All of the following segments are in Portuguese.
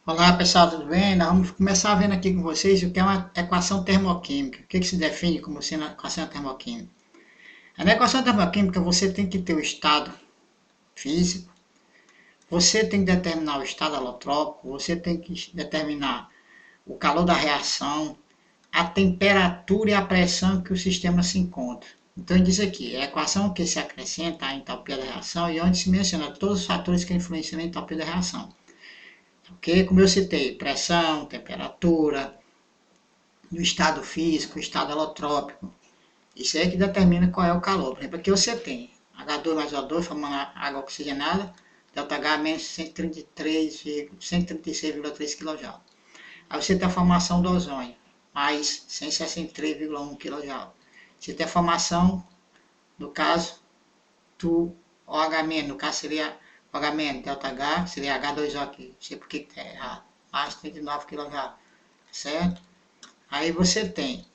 Olá pessoal, tudo bem? Nós vamos começar vendo aqui com vocês o que é uma equação termoquímica. O que se define como sendo uma equação termoquímica? Na equação termoquímica você tem que ter o estado físico, você tem que determinar o estado alotrópico, você tem que determinar o calor da reação, a temperatura e a pressão que o sistema se encontra. Então ele diz aqui, é a equação que se acrescenta a entalpia da reação e onde se menciona todos os fatores que influenciam na entalpia da reação. Ok? Como eu citei, pressão, temperatura, no estado físico, estado alotrópico. Isso aí é que determina qual é o calor. Por exemplo, aqui você tem H2 mais O2 formando água oxigenada, ΔH menos 136,3 kJ. Aí você tem a formação do ozônio, mais 163,1 kJ. Você tem a formação, no caso, do OH-, no caso seria OH-, ΔH, seria H2O aqui. Não sei por que está errado. Mais 39 kJ, certo? Aí você tem.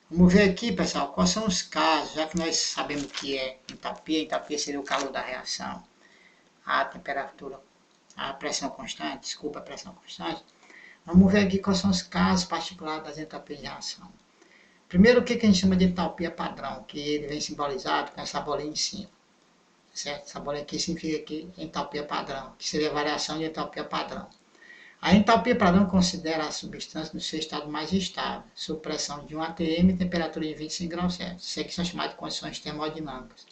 Vamos ver aqui, pessoal, quais são os casos, já que nós sabemos o que é entalpia. Entalpia seria o calor da reação, a temperatura, a pressão constante, desculpa, a pressão constante. Vamos ver aqui quais são os casos particulares das entalpias de reação. Primeiro, o que a gente chama de entalpia padrão, que ele vem simbolizado com essa bolinha em cima, certo? Essa bolinha aqui significa que entalpia padrão, que seria a variação de entalpia padrão. A entalpia padrão considera a substância no seu estado mais estável, sob pressão de 1 atm e temperatura de 25 graus Celsius. Isso aqui são chamadas de condições termodinâmicas.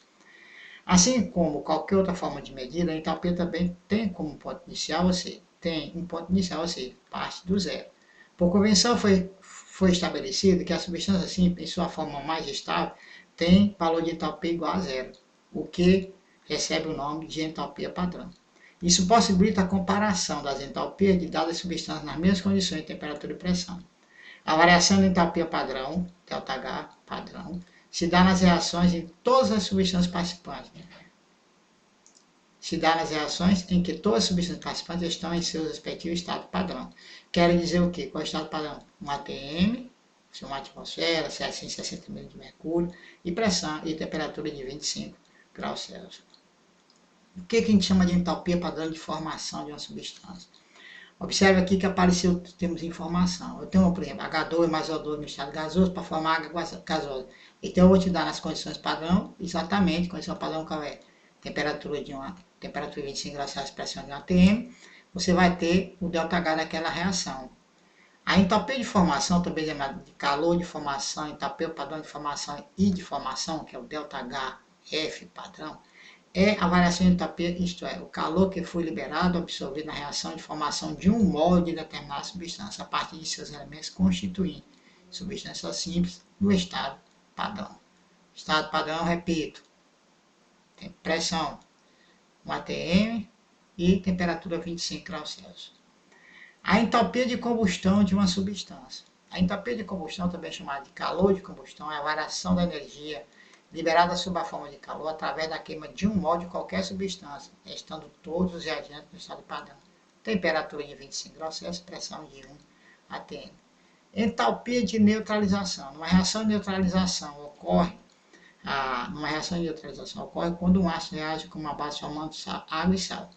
Assim como qualquer outra forma de medida, a entalpia também tem como ponto inicial, ou seja, parte do zero. Por convenção foi estabelecido que a substância simples, em sua forma mais estável, tem valor de entalpia igual a zero, o que recebe o nome de entalpia padrão. Isso possibilita a comparação das entalpias de dadas substâncias nas mesmas condições de temperatura e pressão. A variação da entalpia padrão, ΔH padrão, se dá nas reações em todas as substâncias participantes. Se dá nas reações em que todas as substâncias participantes estão em seus respectivos estados padrão. Quer dizer o quê? Qual é o estado padrão? 1 atm, uma atmosfera, 760 ml de mercúrio, e pressão e temperatura de 25 graus Celsius. O que a gente chama de entalpia padrão de formação de uma substância? Observe aqui que apareceu, temos informação. Eu tenho, por exemplo, H2 mais O2 no estado gasoso para formar água gasosa. Então eu vou te dar nas condições padrão, exatamente, condição padrão qual é? Temperatura de temperatura 25 graus Celsius, pressão de 1 atm, você vai ter o ΔH daquela reação. A entalpia de formação, também chamada de calor de formação, entalpia padrão de formação e de formação, que é o ΔHF padrão, é a variação de entalpia, isto é, o calor que foi liberado ou absorvido na reação de formação de um molde de determinada substância, a partir de seus elementos constituintes substância simples no estado padrão. Estado padrão, repito, tem pressão 1 atm e temperatura 25 graus Celsius. A entalpia de combustão de uma substância. A entalpia de combustão, também chamada de calor de combustão, é a variação da energia liberada sob a forma de calor através da queima de um mol de qualquer substância, estando todos os reagentes no estado padrão. Temperatura de 25 graus Celsius, pressão de 1 atm. Entalpia de neutralização. Numa reação de neutralização ocorre quando um ácido reage com uma base formando água e sal.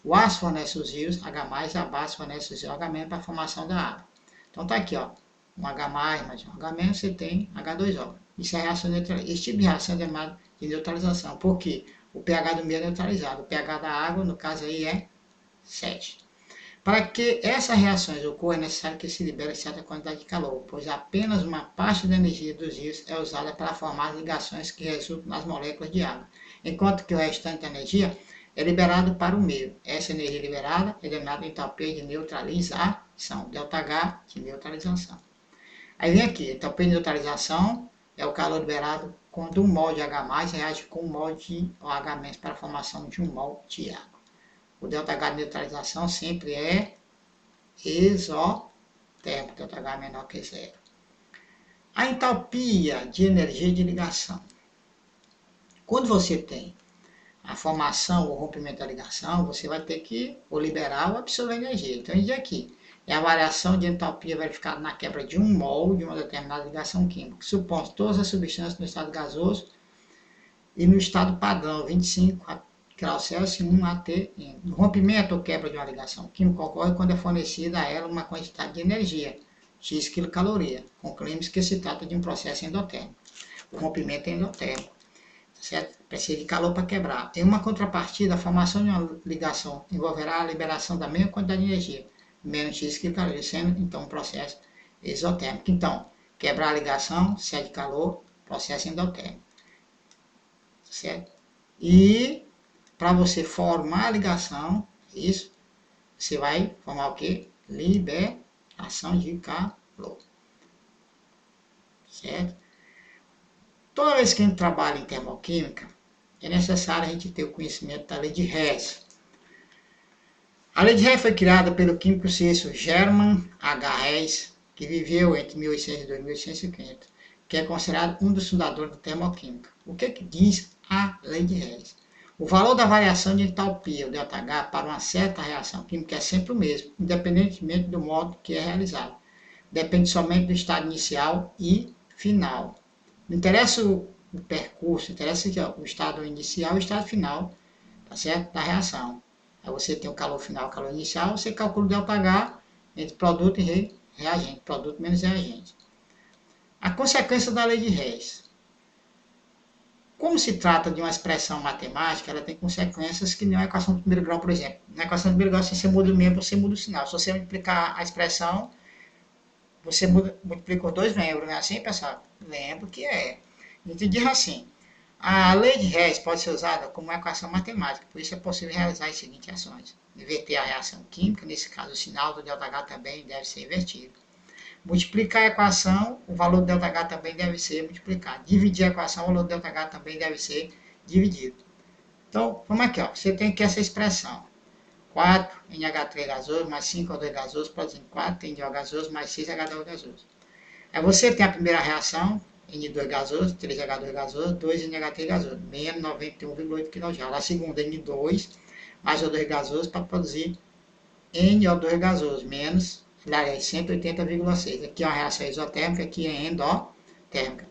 O ácido fornece os rios H+, e a base fornece os rios H- para a formação da água. Então tá aqui, ó, um H+, mais um H-, você tem H2O. Isso é reação neutralização. Esse tipo de reação é chamada de neutralização, porque o pH do meio é neutralizado. O pH da água, no caso aí, é 7. Para que essas reações ocorram, é necessário que se libere certa quantidade de calor, pois apenas uma parte da energia dos rios é usada para formar ligações que resultam nas moléculas de água, enquanto que o restante da energia é liberado para o meio. Essa energia liberada é denominada entalpia de neutralização, ΔH de neutralização. Aí vem aqui, entalpia de neutralização é o calor liberado quando um mol de H+ reage com um mol de OH- para a formação de um mol de água. O ΔH de neutralização sempre é exotérmico, ΔH menor que zero. A entalpia de energia de ligação. Quando você tem a formação ou rompimento da ligação, você vai ter que ou liberar ou absorver energia. Então, isso aqui é a variação de entalpia verificada na quebra de um mol de uma determinada ligação química. Supondo todas as substâncias no estado gasoso e no estado padrão, 25 graus Celsius e 1 atm. O rompimento ou quebra de uma ligação química ocorre quando é fornecida a ela uma quantidade de energia, X quilocaloria. Concluímos que se trata de um processo endotérmico. O rompimento é endotérmico, certo? Precisa de calor para quebrar. Em uma contrapartida, a formação de uma ligação envolverá a liberação da mesma quantidade de energia, menos X quilocaloria, sendo então um processo exotérmico. Então, quebrar a ligação, cede calor, processo endotérmico, certo? E para você formar a ligação, isso, você vai formar o quê? Liberação de calor, certo? Toda vez que a gente trabalha em termoquímica, é necessário a gente ter o conhecimento da lei de Hess. A lei de Hess foi criada pelo químico suíço German H. Hess, que viveu entre 1802 e 1850, que é considerado um dos fundadores da termoquímica. O que diz a lei de Hess? O valor da variação de entalpia, o ΔH, para uma certa reação química é sempre o mesmo, independentemente do modo que é realizado. Depende somente do estado inicial e final. Não interessa o percurso, interessa o estado inicial e o estado final, tá certo? Da reação. Aí você tem o calor final, o calor inicial, você calcula o ΔH entre produto e reagente, produto menos reagente. A consequência da lei de Hess. Como se trata de uma expressão matemática, ela tem consequências que nem a equação do primeiro grau, por exemplo. Na equação do primeiro grau, se você muda o membro, você muda o sinal. Se você multiplicar a expressão, você multiplica os dois membros, não é assim, pessoal? Lembro que é. A gente diz assim, a lei de Hess pode ser usada como uma equação matemática, por isso é possível realizar as seguintes ações. Inverter a reação química, nesse caso o sinal do ΔH também deve ser invertido. Multiplicar a equação, o valor do ΔH também deve ser multiplicado. Dividir a equação, o valor do ΔH também deve ser dividido. Então, vamos aqui, ó. Você tem aqui essa expressão. 4 NH3 gasoso mais 5O2 gasoso, produzindo 4 NO gasoso mais 6H2 gasoso. Aí você tem a primeira reação, N2 gasoso, 3H2 gasoso, 2 NH3 gasoso, menos 91,8 kJ. A segunda, N2 mais O2 gasoso para produzir NO2 gasoso, menos 180,6. Aqui é uma reação exotérmica, aqui é endotérmica.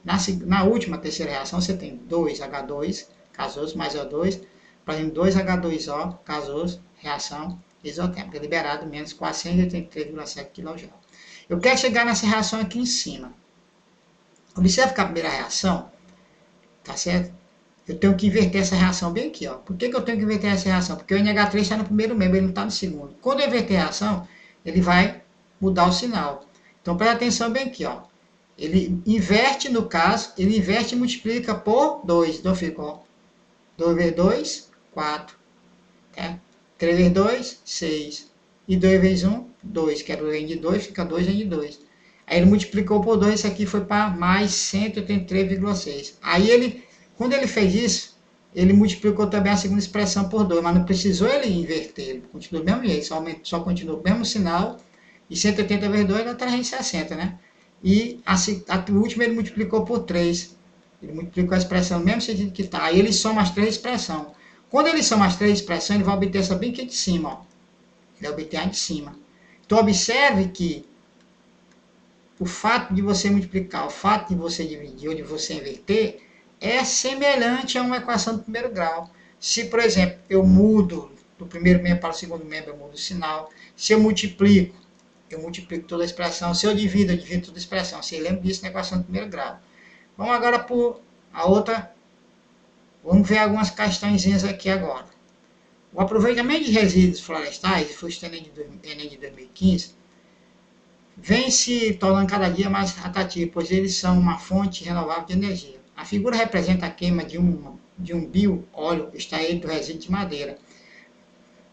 Na última, terceira reação, você tem 2H2 gasoso mais O2, produzindo 2H2O gasoso, reação exotérmica, liberado menos 483,7 kJ. Eu quero chegar nessa reação aqui em cima. Observe que a primeira reação, tá certo? Eu tenho que inverter essa reação bem aqui, ó. Por que eu tenho que inverter essa reação? Porque o NH3 está no primeiro membro, ele não está no segundo. Quando eu inverter a reação, ele vai mudar o sinal. Então, presta atenção bem aqui, ó. Ele inverte, no caso, ele inverte e multiplica por 2. Então, fica, ó, 2 vezes 2, 4. Tá? 3 vezes 2, 6. E 2 vezes 1, 2. Que era o N de 2, fica 2 N de 2. Aí ele multiplicou por 2, isso aqui foi para mais 183,6. Aí ele, quando ele fez isso, ele multiplicou também a segunda expressão por 2, mas não precisou ele inverter, ele continuou do mesmo jeito, só continuou o mesmo sinal, e 180 vezes 2 dá 360, né? E a última ele multiplicou por 3, ele multiplicou a expressão no mesmo sentido que está, aí ele soma as três expressões. Quando ele soma as três expressões, ele vai obter essa bem aqui de cima, ó. Ele vai obter a de cima. Então observe que o fato de você multiplicar, o fato de você dividir ou de você inverter, é semelhante a uma equação do primeiro grau. Se, por exemplo, eu mudo do primeiro membro para o segundo membro, eu mudo o sinal. Se eu multiplico toda a expressão. Se eu divido toda a expressão. Você lembra disso na equação do primeiro grau. Vamos agora para a outra. Vamos ver algumas questõezinhas aqui agora. O aproveitamento de resíduos florestais, foi o Enem de 2015, vem se tornando cada dia mais atrativo, pois eles são uma fonte renovável de energia. A figura representa a queima de um bio-óleo extraído do resíduo de madeira.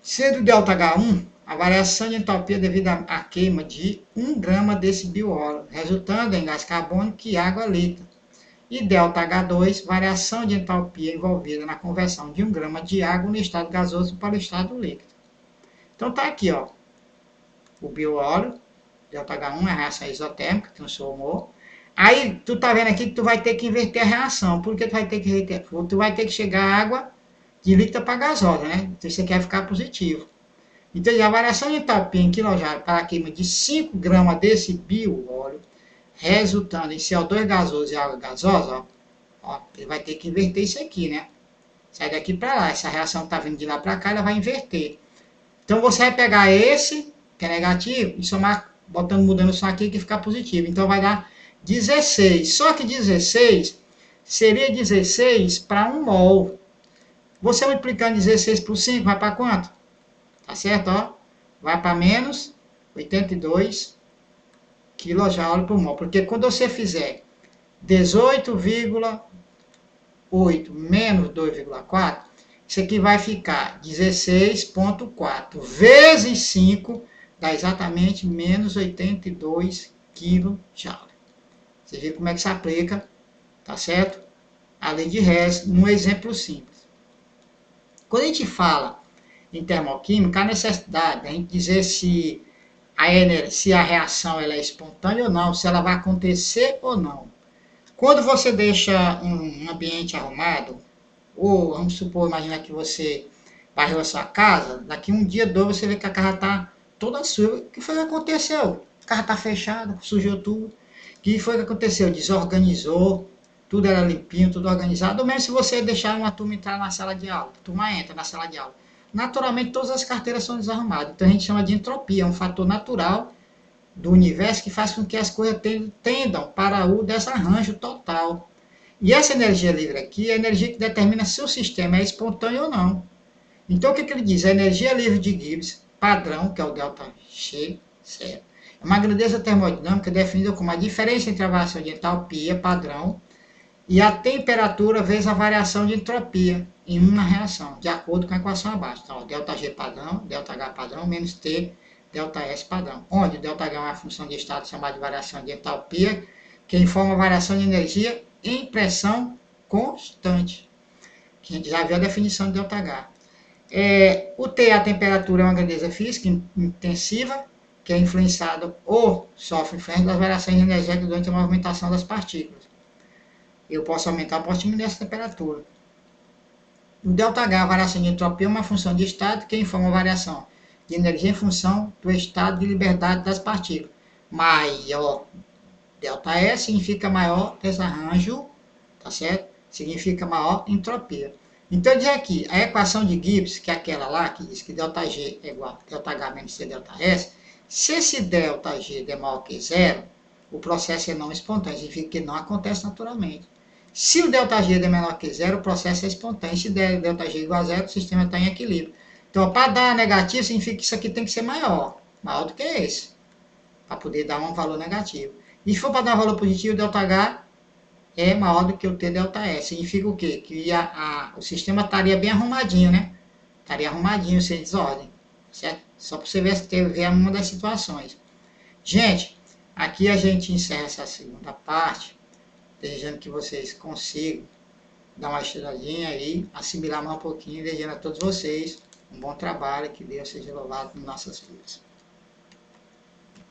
Sendo o ΔH1, a variação de entalpia devido à queima de 1 grama desse bio-óleo, resultando em gás carbônico e água líquida. E ΔH2, variação de entalpia envolvida na conversão de 1 grama de água no estado gasoso para o estado líquido. Então tá aqui, ó, o bio-óleo, ΔH1 é a reação exotérmica, transformou. Aí, tu tá vendo aqui que tu vai ter que inverter a reação. Por que tu vai ter que inverter? Tu vai ter que chegar a água de líquida para gasosa, né? Então, você quer ficar positivo. Então, a variação de entalpia em quilojoule para a queima de 5 gramas desse bio-óleo, resultando em CO2 gasoso e água gasosa, ó, ele vai ter que inverter isso aqui, né? sai daqui para lá. Essa reação está vindo de lá para cá, ela vai inverter. Então você vai pegar esse, que é negativo, e somar, mudando só aqui, que fica positivo. Então vai dar 16. Só que 16 seria 16 para 1 mol. Você multiplicando 16 por 5, vai para quanto? Tá certo, ó? Vai para menos 82 kJ por mol. Porque quando você fizer 18,8 menos 2,4, isso aqui vai ficar 16,4 vezes 5, dá exatamente menos 82 kJ. Você vê como é que se aplica, tá certo? A lei de Hess, num exemplo simples. Quando a gente fala em termoquímica, há necessidade de a gente dizer se a reação ela é espontânea ou não, se ela vai acontecer ou não. Quando você deixa um ambiente arrumado, ou vamos supor, imagina que você varreu a sua casa, daqui um dia, dois, você vê que a casa está toda suja. O que foi que aconteceu? A casa está fechada, sujou tudo. O que foi que aconteceu? Desorganizou, tudo era limpinho, tudo organizado. Ou mesmo se você deixar uma turma entrar na sala de aula, a turma entra na sala de aula. Naturalmente, todas as carteiras são desarrumadas. Então, a gente chama de entropia, é um fator natural do universo que faz com que as coisas tendam para o desarranjo total. E essa energia livre aqui é a energia que determina se o sistema é espontâneo ou não. Então, o que ele diz? A energia livre de Gibbs, padrão, que é o ΔG, certo? É uma grandeza termodinâmica definida como a diferença entre a variação de entalpia, padrão, e a temperatura vezes a variação de entropia em uma reação, de acordo com a equação abaixo. Então, ΔG padrão, ΔH padrão, menos T, ΔS padrão. Onde ΔH é uma função de estado chamada de variação de entalpia, que informa a variação de energia em pressão constante. Que a gente já viu a definição de ΔH. O T, a temperatura, é uma grandeza física intensiva, que é influenciada ou sofre influência das variações energéticas durante a movimentação das partículas. Eu posso aumentar, posso diminuir essa temperatura. O ΔH, a variação de entropia, é uma função de estado que informa a variação de energia em função do estado de liberdade das partículas. Maior ΔS significa maior desarranjo, tá certo? Significa maior entropia. Então, diz aqui, a equação de Gibbs, que é aquela lá, que diz que ΔG é igual a ΔH menos CΔS, se esse ΔG é maior que zero, o processo é não espontâneo, significa que não acontece naturalmente. Se o ΔG é menor que zero, o processo é espontâneo. Se ΔG é igual a zero, o sistema está em equilíbrio. Então, para dar negativo, significa que isso aqui tem que ser maior do que esse, para poder dar um valor negativo. E se for para dar um valor positivo, o ΔH é maior do que o TΔS. Significa o quê? Que o sistema estaria bem arrumadinho, né? Estaria arrumadinho, sem desordem. Certo? Só para você ver uma das situações. Gente, aqui a gente encerra essa segunda parte, desejando que vocês consigam dar uma estudadinha aí, assimilar mais um pouquinho, desejando a todos vocês um bom trabalho, que Deus seja louvado em nossas vidas.